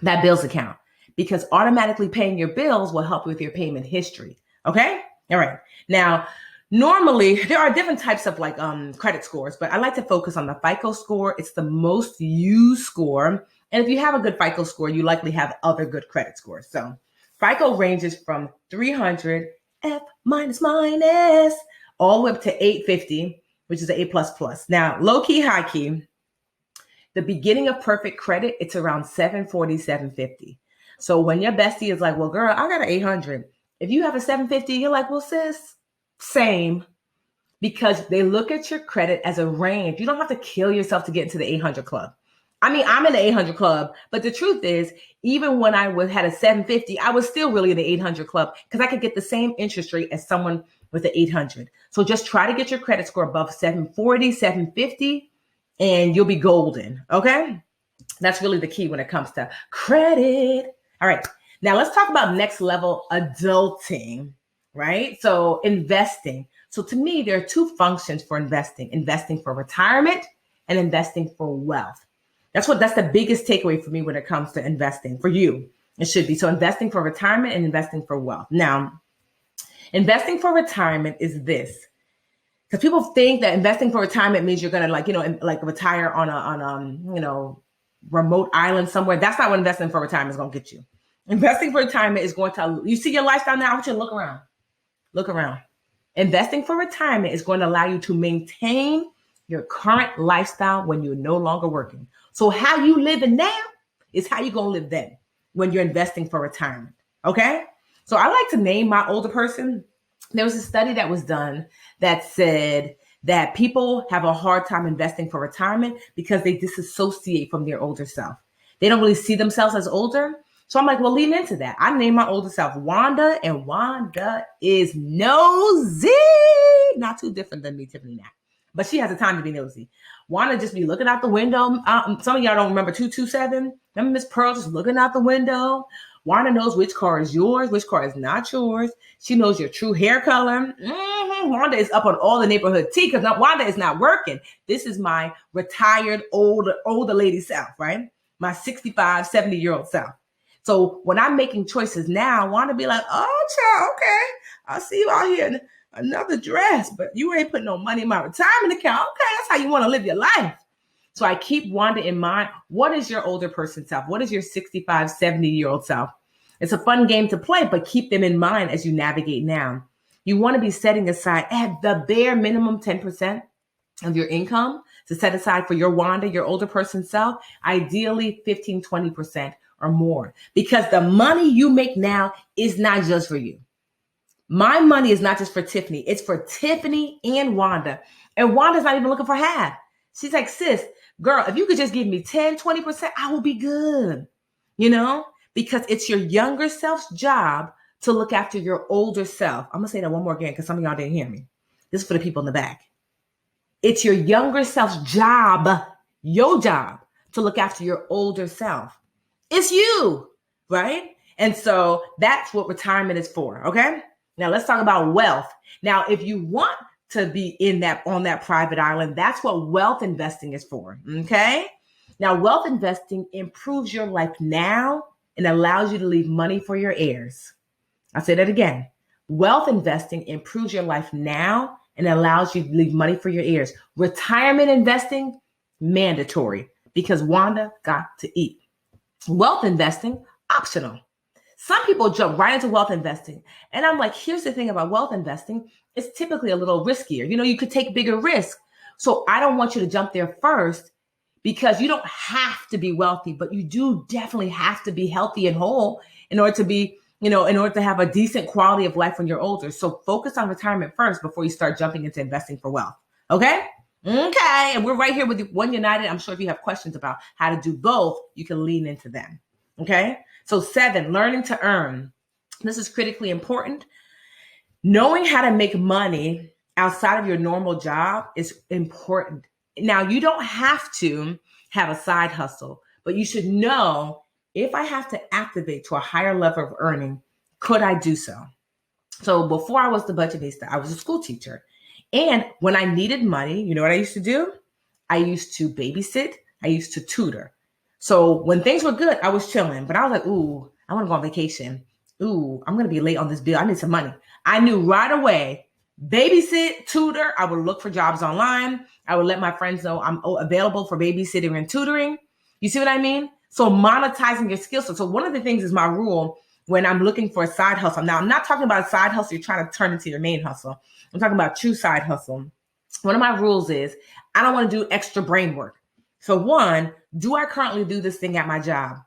That bills account. Because automatically paying your bills will help with your payment history. Okay? All right. Now, normally, there are different types of credit scores, but I like to focus on the FICO score. It's the most used score. And if you have a good FICO score, you likely have other good credit scores. So FICO ranges from 300, F minus, all the way up to 850, which is an A++. Now, low key, high key, the beginning of perfect credit, it's around 740, 750. So when your bestie is like, well, girl, I got an 800. If you have a 750, you're like, well, sis, same. Because they look at your credit as a range. You don't have to kill yourself to get into the 800 club. I mean, I'm in the 800 club, but the truth is, even when I had a 750, I was still really in the 800 club because I could get the same interest rate as someone with an 800. So just try to get your credit score above 740, 750, and you'll be golden, okay? That's really the key when it comes to credit. All right, now let's talk about next level adulting, right? So investing. So to me, there are two functions for investing for retirement and investing for wealth. That's the biggest takeaway for me when it comes to investing for you. It should be. So investing for retirement and investing for wealth. Now, investing for retirement is this. Because people think that investing for retirement means you're going to retire on a remote island somewhere. That's not what investing for retirement is going to get you. Investing for retirement is going to, you see your lifestyle now, I want you to look around. Look around. Investing for retirement is going to allow you to maintain your current lifestyle when you're no longer working. So how you living now is how you're going to live then when you're investing for retirement. Okay? So I like to name my older person. There was a study that was done that said that people have a hard time investing for retirement because they disassociate from their older self. They don't really see themselves as older. So I'm like, well, lean into that. I named my older self Wanda, and Wanda is nosy. Not too different than me, Tiffany, now. But she has the time to be nosy. Wanda just be looking out the window. Some of y'all don't remember 227. Remember Miss Pearl just looking out the window? Wanda knows which car is yours, which car is not yours. She knows your true hair color. Wanda is up on all the neighborhood tea because Wanda is not working. This is my retired older lady self, right? My 65, 70-year-old self. So when I'm making choices now, I want to be like, oh, child, okay. I see you out here in another dress, but you ain't putting no money in my retirement account. Okay, that's how you want to live your life. So I keep Wanda in mind. What is your older person self? What is your 65, 70-year-old self? It's a fun game to play, but keep them in mind as you navigate now. You want to be setting aside at the bare minimum 10% of your income to set aside for your Wanda, your older person self, ideally 15, 20% or more. Because the money you make now is not just for you. My money is not just for Tiffany. It's for Tiffany and Wanda. And Wanda's not even looking for half. She's like, sis, girl, if you could just give me 10, 20%, I will be good. Because it's your younger self's job to look after your older self. I'm going to say that one more again because some of y'all didn't hear me. This is for the people in the back. It's your younger self's job, your job, to look after your older self. It's you, right? And so that's what retirement is for, okay? Now let's talk about wealth. Now, if you want to be on that private island, that's what wealth investing is for, okay? Now, wealth investing improves your life now and allows you to leave money for your heirs. I'll say that again. Wealth investing improves your life now and allows you to leave money for your heirs. Retirement investing, mandatory, because Wanda got to eat. Wealth investing, optional. Some people jump right into wealth investing. And I'm like, here's the thing about wealth investing. It's typically a little riskier. You could take bigger risks. So I don't want you to jump there first, because you don't have to be wealthy, but you do definitely have to be healthy and whole in order to be, in order to have a decent quality of life when you're older. So focus on retirement first before you start jumping into investing for wealth. Okay? Okay. And we're right here with One United. I'm sure if you have questions about how to do both, you can lean into them. Okay? So 7, learning to earn. This is critically important. Knowing how to make money outside of your normal job is important. Now, you don't have to have a side hustle, but you should know, if I have to activate to a higher level of earning, could I do so? So before I was the budgetista, I was a school teacher. And when I needed money, you know what I used to do? I used to babysit. I used to tutor. So when things were good, I was chilling. But I was like, ooh, I want to go on vacation. Ooh, I'm going to be late on this bill. I need some money. I knew right away, babysit, tutor. I would look for jobs online. I would let my friends know I'm available for babysitting and tutoring. You see what I mean? So monetizing your skill set. So one of the things is my rule when I'm looking for a side hustle. Now, I'm not talking about a side hustle you're trying to turn into your main hustle. I'm talking about true side hustle. One of my rules is I don't want to do extra brain work. So 1, do I currently do this thing at my job?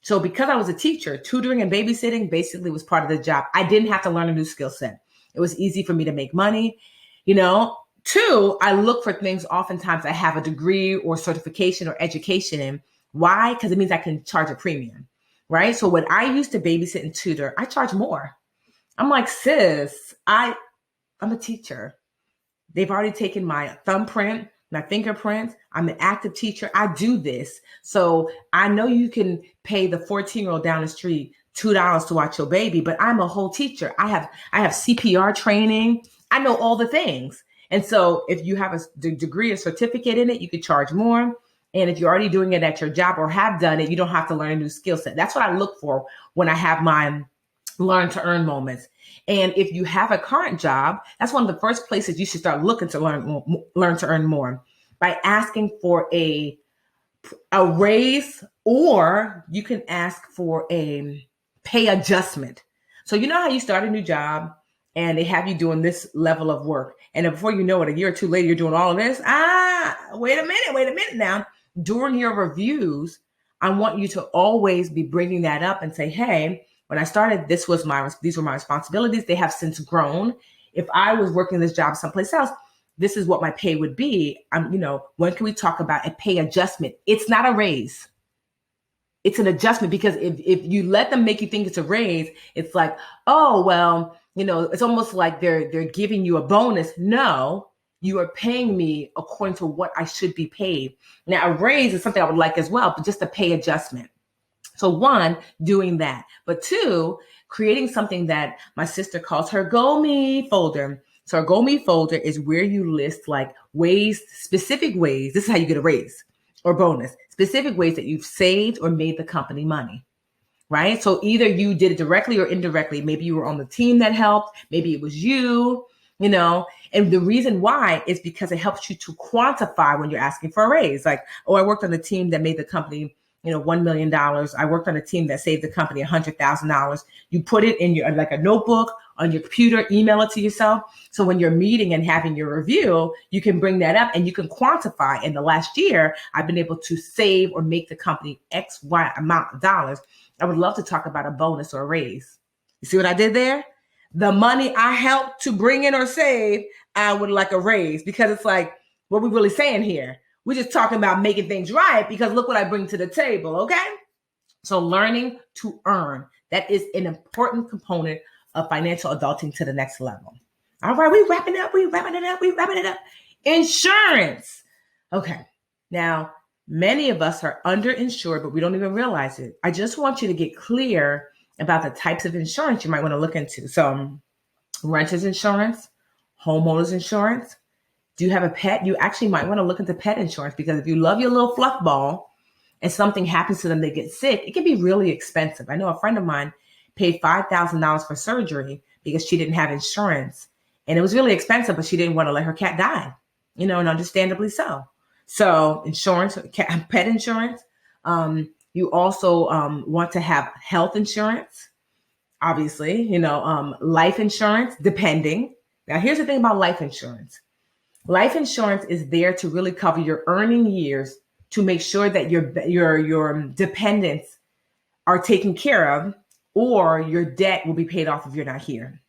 So because I was a teacher, tutoring and babysitting basically was part of the job. I didn't have to learn a new skill set. It was easy for me to make money. 2, I look for things oftentimes I have a degree or certification or education in. Why? Because it means I can charge a premium, right? So when I used to babysit and tutor, I charge more. I'm like, sis, I'm a teacher. They've already taken my thumbprint, my fingerprints. I'm an active teacher. I do this. So I know you can pay the 14-year-old down the street $2 to watch your baby, but I'm a whole teacher. I have CPR training. I know all the things. And so if you have a degree or certificate in it, you could charge more. And if you're already doing it at your job or have done it, you don't have to learn a new skill set. That's what I look for when I have my learn to earn moments. And if you have a current job, that's one of the first places you should start looking to learn to earn more, by asking for a raise, or you can ask for a pay adjustment. So you know how you start a new job and they have you doing this level of work, and then before you know it, a year or 2 later, you're doing all of this. Wait a minute now. During your reviews, I want you to always be bringing that up and say, hey, when I started, these were my responsibilities. They have since grown. If I was working this job someplace else, this is what my pay would be. When can we talk about a pay adjustment? It's not a raise. It's an adjustment, because if you let them make you think it's a raise, it's like, oh, well, it's almost like they're giving you a bonus. No, you are paying me according to what I should be paid. Now, a raise is something I would like as well, but just a pay adjustment. So 1, doing that. But 2, creating something that my sister calls her Go Me folder. So our Go Me folder is where you list like specific ways. This is how you get a raise or bonus. Specific ways that you've saved or made the company money, right? So either you did it directly or indirectly. Maybe you were on the team that helped. Maybe it was you, and the reason why is because it helps you to quantify when you're asking for a raise. Like, oh, I worked on the team that made the company $1 million. I worked on a team that saved the company $100,000. You put it in your, like a notebook on your computer, email it to yourself. So when you're meeting and having your review, you can bring that up and you can quantify. In the last year, I've been able to save or make the company X, Y amount of dollars. I would love to talk about a bonus or a raise. You see what I did there? The money I helped to bring in or save, I would like a raise, because it's like, what we really saying here? We're just talking about making things right, because look what I bring to the table, okay? So learning to earn, that is an important component of financial adulting to the next level. All right, we wrapping it up. Insurance. Okay, now many of us are underinsured, but we don't even realize it. I just want you to get clear about the types of insurance you might want to look into. So renter's insurance, homeowner's insurance. Do you have a pet? You actually might want to look into pet insurance, because if you love your little fluff ball and something happens to them, they get sick, it can be really expensive. I know a friend of mine paid $5,000 for surgery because she didn't have insurance. And it was really expensive, but she didn't want to let her cat die, and understandably so. So insurance, pet insurance. You also want to have health insurance, obviously, life insurance, depending. Now, here's the thing about life insurance. Life insurance is there to really cover your earning years, to make sure that your dependents are taken care of, or your debt will be paid off if you're not here.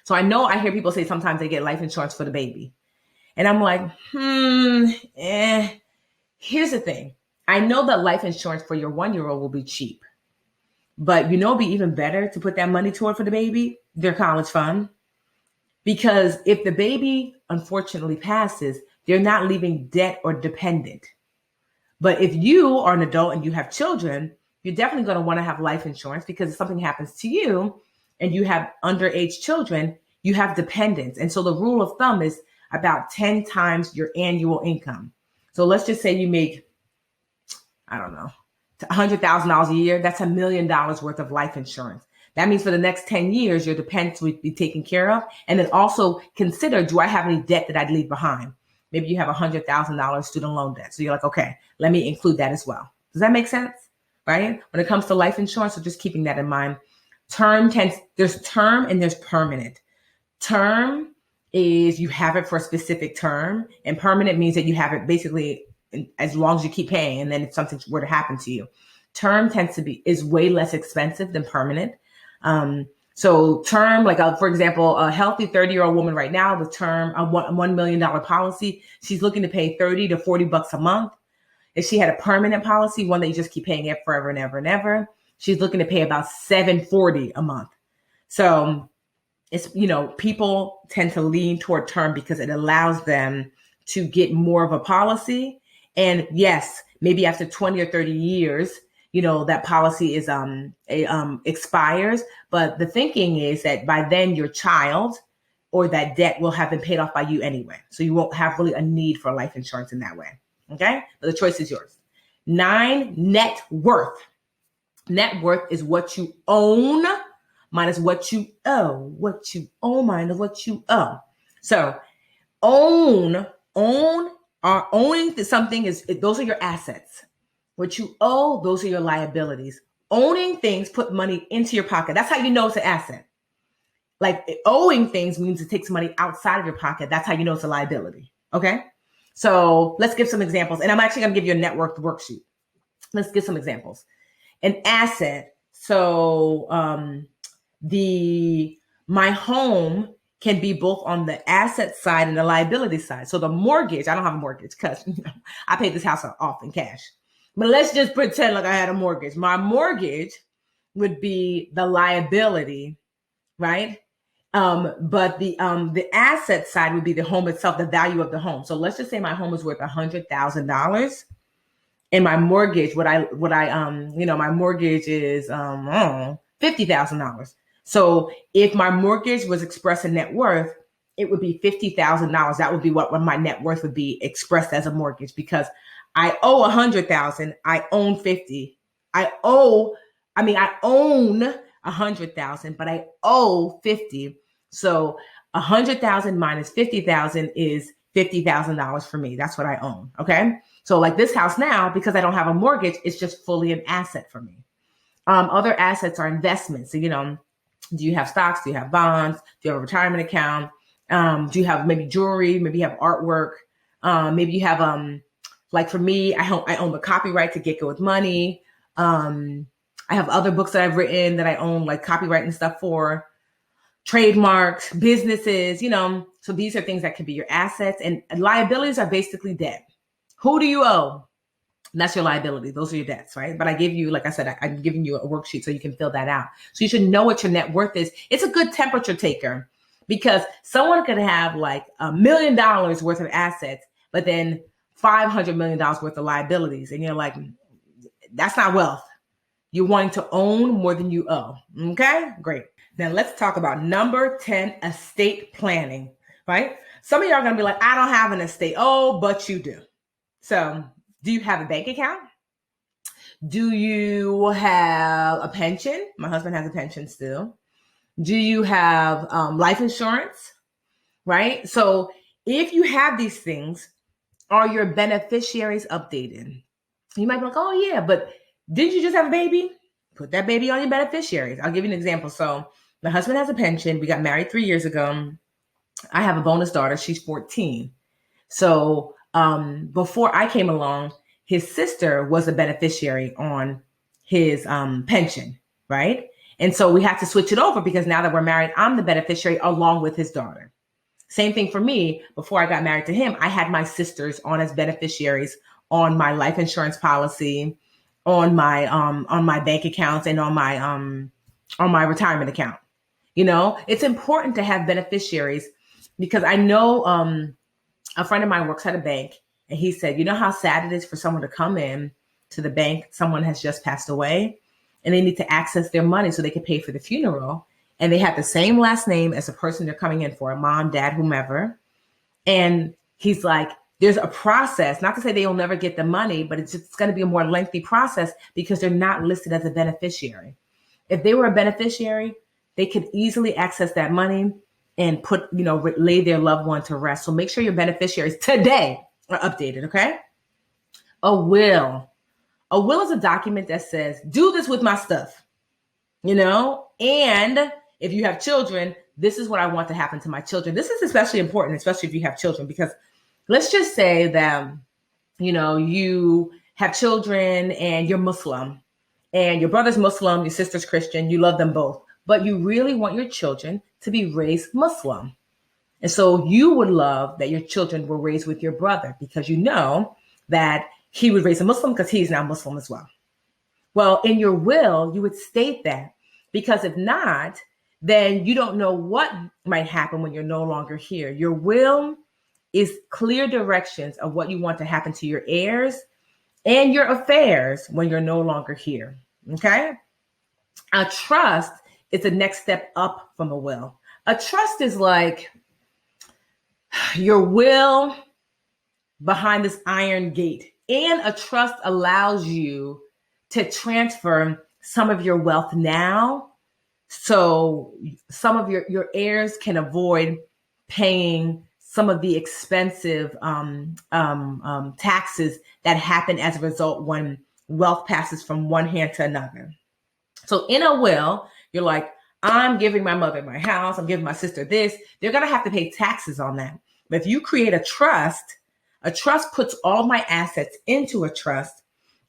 So I hear people say sometimes they get life insurance for the baby. And I'm like, Here's the thing. I know that life insurance for your 1-year-old will be cheap, but it'd be even better to put that money toward for the baby, their college fund. Because if the baby unfortunately passes, they're not leaving debt or dependent. But if you are an adult and you have children, you're definitely going to want to have life insurance, because if something happens to you and you have underage children, you have dependents. And so the rule of thumb is about 10 times your annual income. So let's just say you make, I don't know, $100,000 a year. That's $1 million worth of life insurance. That means for the next 10 years, your dependents will be taken care of. And then also consider, do I have any debt that I'd leave behind? Maybe you have $100,000 student loan debt. So you're like, okay, let me include that as well. Does that make sense? Right? When it comes to life insurance, so just keeping that in mind. There's term and there's permanent. Term is you have it for a specific term, and permanent means that you have it basically as long as you keep paying. And then if something were to happen to you, term is way less expensive than permanent. So term, like for example, a healthy 30-year-old woman right now with term, a $1 million policy, she's looking to pay $30 to $40 a month. If she had a permanent policy, one that you just keep paying it forever and ever and ever, she's looking to pay about $740 a month. So it's, people tend to lean toward term because it allows them to get more of a policy. And yes, maybe after 20 or 30 years, that policy is expires. But the thinking is that by then your child or that debt will have been paid off by you anyway. So you won't have really a need for life insurance in that way. Okay? But the choice is yours. 9, net worth. Net worth is what you own minus what you owe. What you own minus what you owe. So owning something those are your assets. What you owe, those are your liabilities. Owning things put money into your pocket. That's how you know it's an asset. Like owing things means it takes money outside of your pocket. That's how you know it's a liability. Okay? So let's give some examples. And I'm actually going to give you a net worth worksheet. Let's give some examples. An asset. So my home can be both on the asset side and the liability side. So the mortgage, I don't have a mortgage because I paid this house off in cash. But let's just pretend like I had a mortgage. My mortgage would be the liability, right? But the asset side would be the home itself, the value of the home. So let's just say my home is worth $100,000, and my mortgage, my mortgage is $50,000. So if my mortgage was expressed in net worth, it would be $50,000. That would be what my net worth would be expressed as a mortgage, because I owe 100,000. I own 50. I own 100,000, but I owe 50. So 100,000 minus 50,000 is $50,000 for me. That's what I own. Okay. So like this house now, because I don't have a mortgage, it's just fully an asset for me. Other assets are investments. So, do you have stocks? Do you have bonds? Do you have a retirement account? Do you have maybe jewelry? Maybe you have artwork. Maybe you have, like for me, I own the copyright to Get Good with Money. I have other books that I've written that I own like copyright and stuff for, trademarks, businesses, So these are things that can be your assets, and liabilities are basically debt. Who do you owe? And that's your liability. Those are your debts, right? But I give you, like I said, I'm giving you a worksheet so you can fill that out. So you should know what your net worth is. It's a good temperature taker because someone could have like $1 million worth of assets, but then $500 million worth of liabilities. And you're like, that's not wealth. You're wanting to own more than you owe. Okay, great. Now let's talk about number 10, estate planning, right? Some of y'all are going to be like, I don't have an estate. Oh, but you do. So do you have a bank account? Do you have a pension? My husband has a pension still. Do you have life insurance? Right? So if you have these things, are your beneficiaries updated? You might be like, oh yeah, but didn't you just have a baby? Put that baby on your beneficiaries. I'll give you an example. So my husband has a pension. We got married 3 years ago. I have a bonus daughter. She's 14. So before I came along, his sister was a beneficiary on his pension, right? And so we had to switch it over because now that we're married, I'm the beneficiary along with his daughter. Same thing for me. Before I got married to him, I had my sisters on as beneficiaries on my life insurance policy, on my bank accounts, and on my retirement account. It's important to have beneficiaries because I know a friend of mine works at a bank, and he said, you know how sad it is for someone to come in to the bank, someone has just passed away, and they need to access their money so they can pay for the funeral. And they have the same last name as the person they're coming in for, mom, dad, whomever. And he's like, there's a process, not to say they'll never get the money, but it's going to be a more lengthy process because they're not listed as a beneficiary. If they were a beneficiary, they could easily access that money and lay their loved one to rest. So make sure your beneficiaries today are updated, okay? A will. A will is a document that says, do this with my stuff, and if you have children, this is what I want to happen to my children. This is especially important, especially if you have children, because let's just say that, you have children and you're Muslim and your brother's Muslim, your sister's Christian, you love them both, but you really want your children to be raised Muslim. And so you would love that your children were raised with your brother because you know that he would raise a Muslim because he's now Muslim as well. Well, in your will, you would state that because if not, then you don't know what might happen when you're no longer here. Your will is clear directions of what you want to happen to your heirs and your affairs when you're no longer here. Okay? A trust is the next step up from a will. A trust is like your will behind this iron gate. And a trust allows you to transfer some of your wealth now. So some of your heirs can avoid paying some of the expensive taxes that happen as a result when wealth passes from one hand to another. So in a will, you're like, I'm giving my mother my house, I'm giving my sister this. They're going to have to pay taxes on that. But if you create a trust puts all my assets into a trust,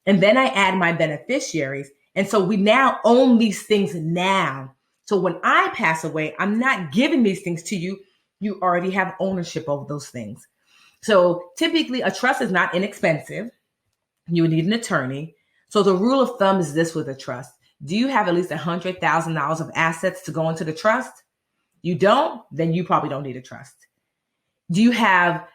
and then I add my beneficiaries. And so we now own these things now. So when I pass away, I'm not giving these things to you. You already have ownership over those things. So typically a trust is not inexpensive. You would need an attorney. So the rule of thumb is this with a trust. Do you have at least $100,000 of assets to go into the trust? You don't? Then you probably don't need a trust.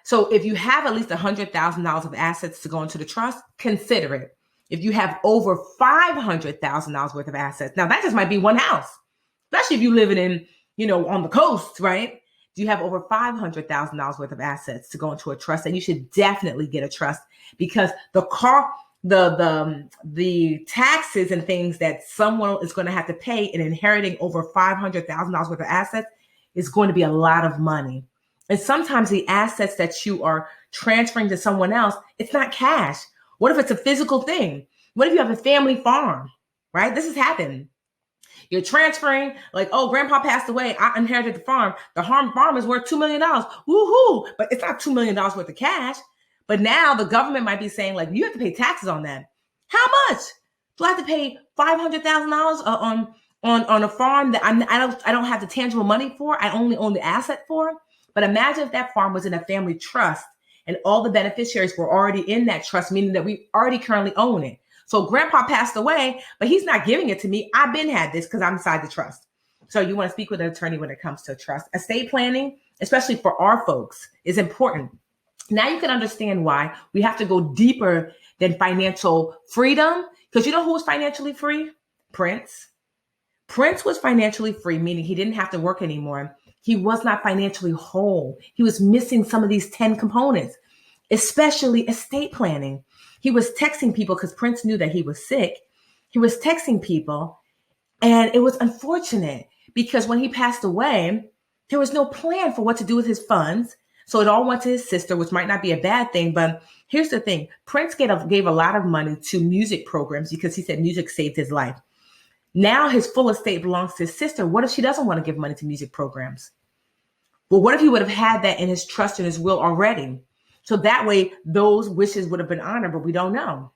So if you have at least $100,000 of assets to go into the trust, consider it. If you have over $500,000 worth of assets, now that just might be one house, especially if you live in, on the coast, right? Do you have over $500,000 worth of assets to go into a trust? And you should definitely get a trust because the taxes and things that someone is going to have to pay in inheriting over $500,000 worth of assets is going to be a lot of money. And sometimes the assets that you are transferring to someone else, it's not cash. What if it's a physical thing? What if you have a family farm, right? This has happened. You're transferring, like, oh, grandpa passed away. I inherited the farm. The farm is worth $2 million. Woohoo! But it's not $2 million worth of cash. But now the government might be saying, like, you have to pay taxes on that. How much? Do I have to pay $500,000 on a farm that I don't have the tangible money for? I only own the asset for? But imagine if that farm was in a family trust and all the beneficiaries were already in that trust, meaning that we already currently own it. So grandpa passed away, but he's not giving it to me. I've been had this because I'm inside the trust. So you want to speak with an attorney when it comes to trust. Estate planning, especially for our folks, is important. Now you can understand why we have to go deeper than financial freedom. Because you know who was financially free? Prince. Prince was financially free, meaning he didn't have to work anymore. He was not financially whole. He was missing some of these 10 components, especially estate planning. He was texting people because Prince knew that he was sick. He was texting people, and it was unfortunate because when he passed away, there was no plan for what to do with his funds. So it all went to his sister, which might not be a bad thing. But here's the thing. Prince gave a lot of money to music programs because he said music saved his life. Now his full estate belongs to his sister. What if she doesn't want to give money to music programs? Well, what if he would have had that in his trust and his will already? So that way, those wishes would have been honored, but we don't know.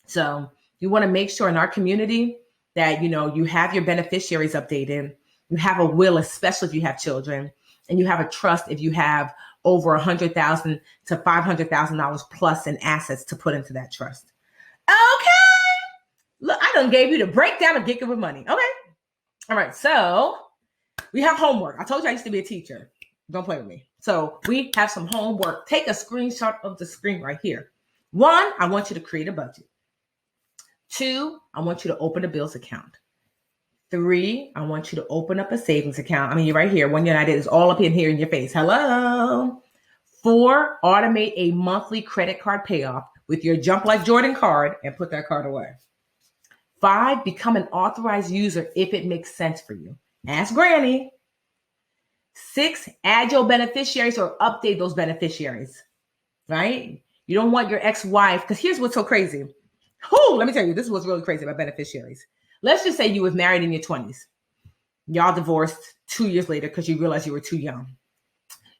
So you want to make sure in our community that, you have your beneficiaries updated. You have a will, especially if you have children, and you have a trust if you have over $100,000 to $500,000 plus in assets to put into that trust. Okay. Look, I done gave you the breakdown of getting with money. Okay. All right. So we have homework. I told you I used to be a teacher. Don't play with me. So we have some homework. Take a screenshot of the screen right here. 1, I want you to create a budget. 2, I want you to open a bills account. 3, I want you to open up a savings account. I mean, you're right here. One United is all up in here in your face. Hello. 4, automate a monthly credit card payoff with your Jump Like Jordan card and put that card away. 5, become an authorized user if it makes sense for you. Ask Granny. 6, add your beneficiaries or update those beneficiaries, right? You don't want your ex-wife, because here's what's so crazy. Let me tell you, this is what's really crazy about beneficiaries. Let's just say you was married in your 20s. Y'all divorced 2 years later because you realized you were too young.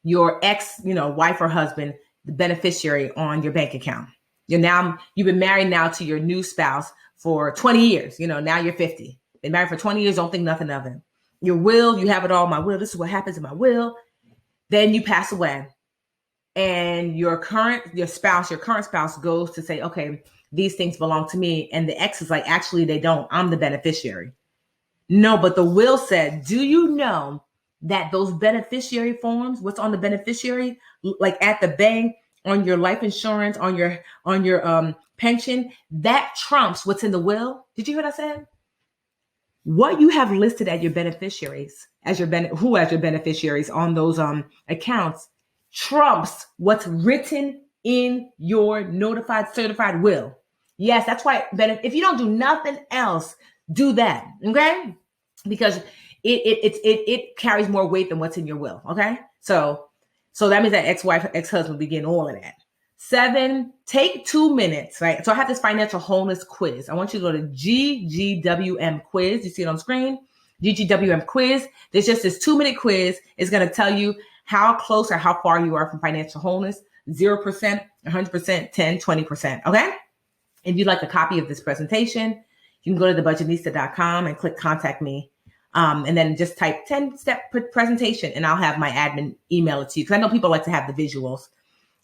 Your ex, wife or husband, the beneficiary on your bank account. You've been married now to your new spouse for 20 years. Now you're 50. Been married for 20 years, don't think nothing of it. Your will, you have it all. My will, this is what happens in my will. Then you pass away. And your current spouse goes to say, okay, these things belong to me. And the ex is like, actually, they don't. I'm the beneficiary. No, but the will said, do you know that those beneficiary forms, what's on the beneficiary, like at the bank, on your life insurance, on your pension, that trumps what's in the will? Did you hear what I said? What you have listed as your beneficiaries, as your beneficiaries on those accounts, trumps what's written in your notified, certified will. Yes, that's why. If you don't do nothing else, do that, okay? Because it carries more weight than what's in your will, okay? So that means that ex-wife, ex-husband begin all of that. 7, take 2 minutes, right? So I have this financial wholeness quiz. I want you to go to GGWM quiz. You see it on screen? GGWM quiz. There's just this 2-minute quiz. It's going to tell you how close or how far you are from financial wholeness. 0%, 100%, 10, 20%. Okay? If you'd like a copy of this presentation, you can go to thebudgetnista.com and click contact me. And then just type 10-step presentation and I'll have my admin email it to you. Because I know people like to have the visuals.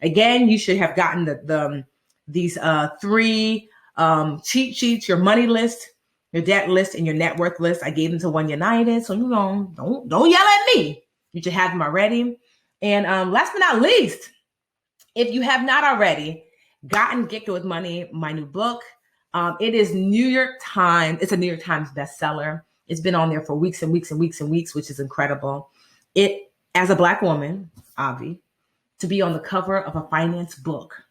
Again, you should have gotten these 3 cheat sheets, your money list, your debt list, and your net worth list. I gave them to One United. So don't yell at me. You should have them already. And last but not least, if you have not already gotten Get Good with Money, my new book, it is New York Times. It's a New York Times bestseller. It's been on there for weeks and weeks and weeks and weeks, which is incredible. It, as a Black woman, Avi, to be on the cover of a finance book,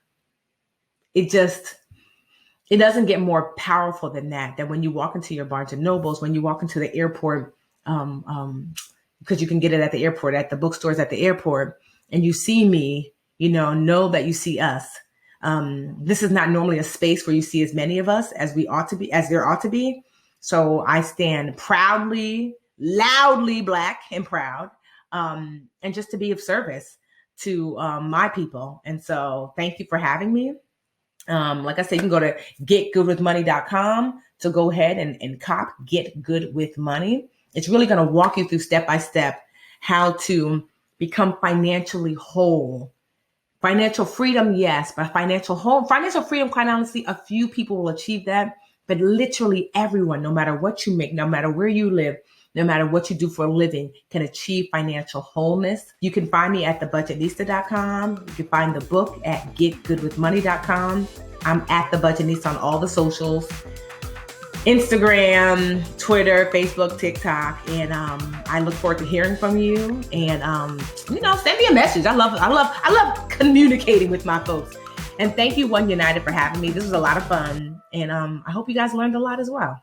it doesn't get more powerful than that. That when you walk into your Barnes and Nobles, when you walk into the airport, because you can get it at the airport, at the bookstores at the airport, and you see me, know that you see us. This is not normally a space where you see as many of us as there ought to be. So I stand proudly, loudly Black and proud, and just to be of service to my people. And so thank you for having me. Like I said, you can go to getgoodwithmoney.com to go ahead and cop Get Good With Money. It's really going to walk you through step by step how to become financially whole. Financial freedom, yes, but financial freedom, quite honestly, a few people will achieve that, but literally everyone, no matter what you make, no matter where you live, no matter what you do for a living, can achieve financial wholeness. You can find me at thebudgetnista.com. You can find the book at getgoodwithmoney.com. I'm at The Budgetnista on all the socials. Instagram, Twitter, Facebook, TikTok, and I look forward to hearing from you. And send me a message. I love communicating with my folks. And thank you, One United, for having me. This was a lot of fun, and I hope you guys learned a lot as well.